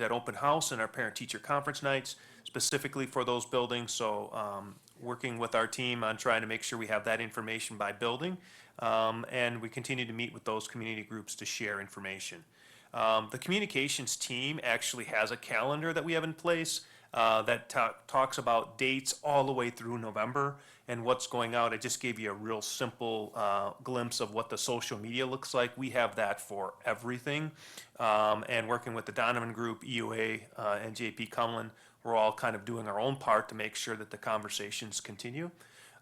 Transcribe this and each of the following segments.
at open house and our parent-teacher conference nights, specifically for those buildings. So working with our team on trying to make sure we have that information by building. And we continue to meet with those community groups to share information. The communications team actually has a calendar that we have in place that talks about dates all the way through November and what's going out. I just gave you a real simple glimpse of what the social media looks like. We have that for everything. And working with the Donovan Group, EUA, and JP Cumlin, we're all kind of doing our own part to make sure that the conversations continue.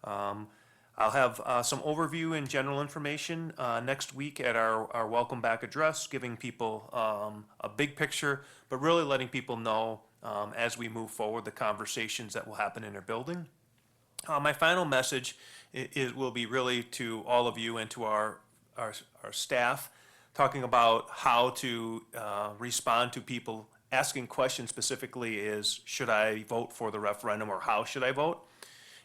I'll have some overview and general information next week at our welcome back address, giving people a big picture, but really letting people know as we move forward the conversations that will happen in our building. My final message will be really to all of you and to our staff, talking about how to respond to people asking questions specifically is, should I vote for the referendum or how should I vote?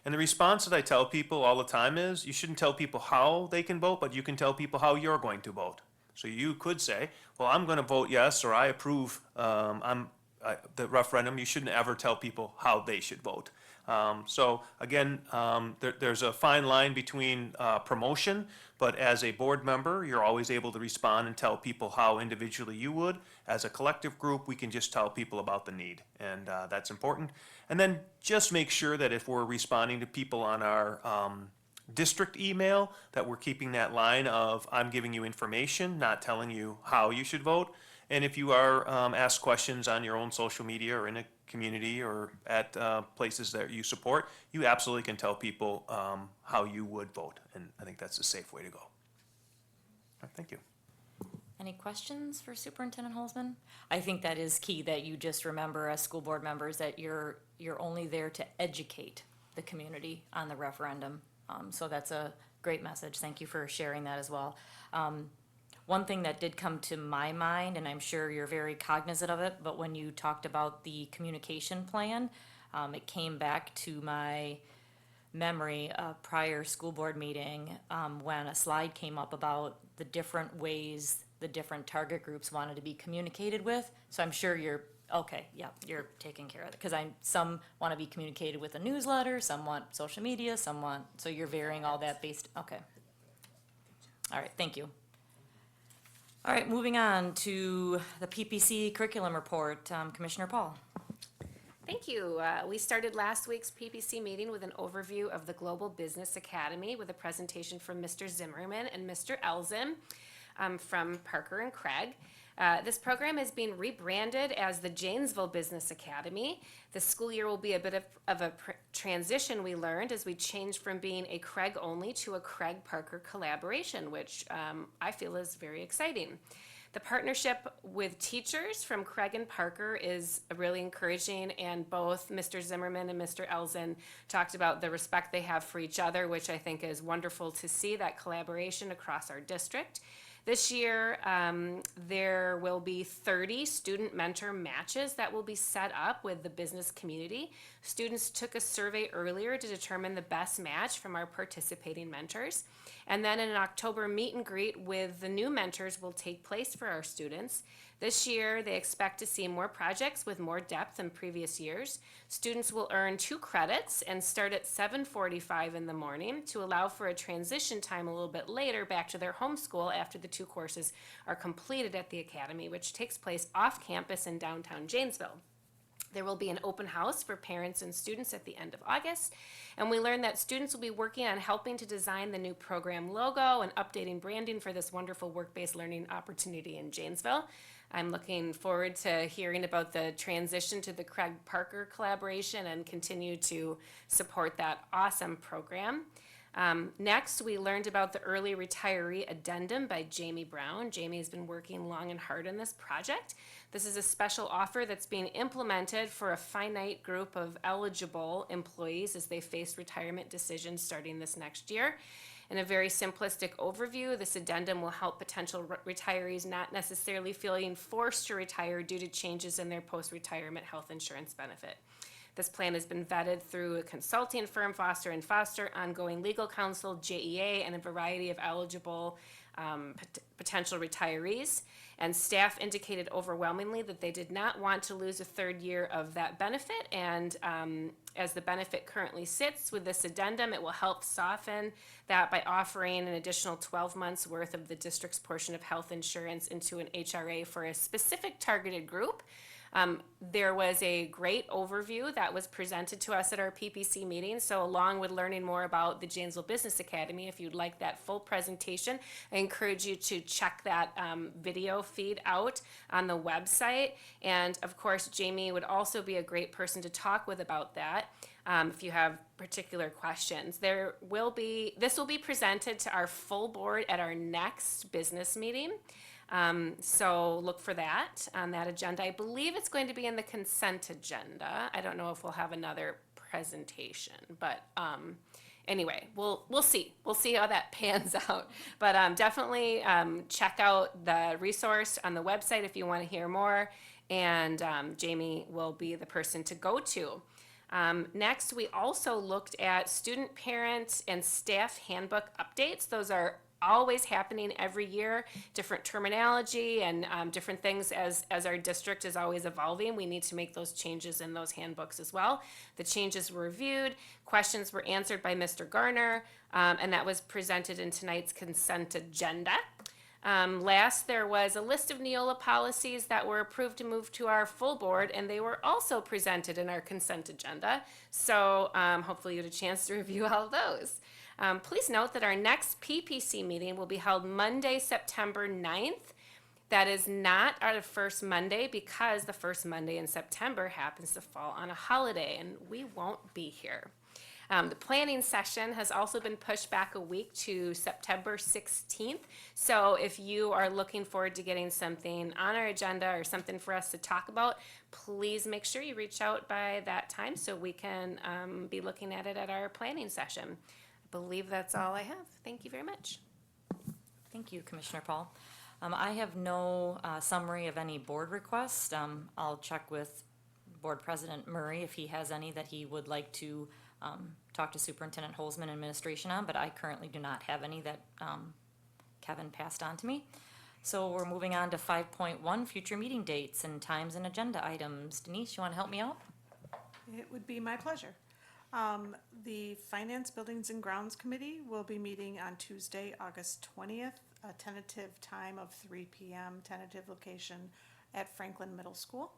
And the response that I tell people all the time is, you shouldn't tell people how they can vote, but you can tell people how you're going to vote. So you could say, well, I'm going to vote yes, or I approve the referendum. You shouldn't ever tell people how they should vote. So again, there's a fine line between promotion, but as a board member, you're always able to respond and tell people how individually you would. As a collective group, we can just tell people about the need, and that's important. And then just make sure that if we're responding to people on our district email, that we're keeping that line of, I'm giving you information, not telling you how you should vote. And if you are asked questions on your own social media or in a community or at places that you support, you absolutely can tell people how you would vote. And I think that's a safe way to go. Thank you. Any questions for Superintendent Holzman? I think that is key, that you just remember as school board members that you're only there to educate the community on the referendum. So that's a great message. Thank you for sharing that as well. One thing that did come to my mind, and I'm sure you're very cognizant of it, but when you talked about the communication plan, it came back to my memory a prior school board meeting when a slide came up about the different ways the different target groups wanted to be communicated with. So I'm sure you're okay. Yeah, you're taking care of it, because some want to be communicated with a newsletter, some want social media, some want. So you're varying all that based. Okay. All right. Thank you. All right. Moving on to the PPC curriculum report. Commissioner Paul. Thank you. We started last week's PPC meeting with an overview of the Global Business Academy with a presentation from Mr. Zimmerman and Mr. Elzen from Parker and Craig. This program is being rebranded as the Janesville Business Academy. The school year will be a bit of a transition, we learned, as we changed from being a Craig only to a Craig Parker collaboration, which I feel is very exciting. The partnership with teachers from Craig and Parker is really encouraging, and both Mr. Zimmerman and Mr. Elzen talked about the respect they have for each other, which I think is wonderful to see, that collaboration across our district. This year, there will be 30 student mentor matches that will be set up with the business community. Students took a survey earlier to determine the best match from our participating mentors. And then an October meet and greet with the new mentors will take place for our students. This year, they expect to see more projects with more depth than previous years. Students will earn 2 credits and start at 7:45 in the morning to allow for a transition time a little bit later back to their home school after the 2 courses are completed at the academy, which takes place off campus in downtown Janesville. There will be an open house for parents and students at the end of August, and we learned that students will be working on helping to design the new program logo and updating branding for this wonderful work-based learning opportunity in Janesville. I'm looking forward to hearing about the transition to the Craig Parker collaboration and continue to support that awesome program. Next, we learned about the early retiree addendum by Jamie Brown. Jamie has been working long and hard on this project. This is a special offer that's being implemented for a finite group of eligible employees as they face retirement decisions starting this next year. In a very simplistic overview, this addendum will help potential retirees not necessarily feeling forced to retire due to changes in their post-retirement health insurance benefit. This plan has been vetted through a consulting firm, Foster & Foster, ongoing legal counsel, JEA, and a variety of eligible potential retirees. And staff indicated overwhelmingly that they did not want to lose a third year of that benefit. And as the benefit currently sits with this addendum, it will help soften that by offering an additional 12 months worth of the district's portion of health insurance into an HRA for a specific targeted group. There was a great overview that was presented to us at our PPC meeting. So along with learning more about the Janesville Business Academy, if you'd like that full presentation, I encourage you to check that video feed out on the website. And of course, Jamie would also be a great person to talk with about that. If you have particular questions, this will be presented to our full board at our next business meeting. So look for that on that agenda. I believe it's going to be in the consent agenda. I don't know if we'll have another presentation, but anyway, we'll see. We'll see how that pans out. But definitely check out the resource on the website if you want to hear more. And Jamie will be the person to go to. Next, we also looked at student, parent, and staff handbook updates. Those are always happening every year, different terminology and different things as our district is always evolving. We need to make those changes in those handbooks as well. The changes were reviewed, questions were answered by Mr. Garner, and that was presented in tonight's consent agenda. Last, there was a list of Neola policies that were approved to move to our full board, and they were also presented in our consent agenda. So hopefully you had a chance to review all of those. Please note that our next PPC meeting will be held Monday, September 9th. That is not our first Monday because the first Monday in September happens to fall on a holiday, and we won't be here. The planning session has also been pushed back a week to September 16th. So if you are looking forward to getting something on our agenda or something for us to talk about, please make sure you reach out by that time so we can be looking at it at our planning session. I believe that's all I have. Thank you very much. Thank you, Commissioner Paul. I have no summary of any board requests. I'll check with Board President Murray if he has any that he would like to talk to Superintendent Holzman administration on, but I currently do not have any that Kevin passed on to me. So we're moving on to 5.1, future meeting dates and times and agenda items. Denise, you want to help me out? It would be my pleasure. The Finance, Buildings, and Grounds Committee will be meeting on Tuesday, August 20th, a tentative time of 3 p.m., tentative location at Franklin Middle School.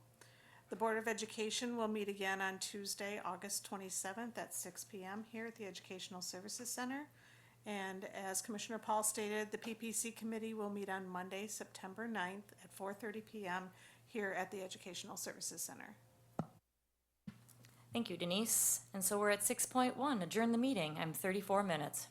The Board of Education will meet again on Tuesday, August 27th at 6 p.m. here at the Educational Services Center. And as Commissioner Paul stated, the PPC Committee will meet on Monday, September 9th at 4:30 p.m. here at the Educational Services Center. Thank you, Denise. And so we're at 6.1, adjourn the meeting. I'm 34 minutes.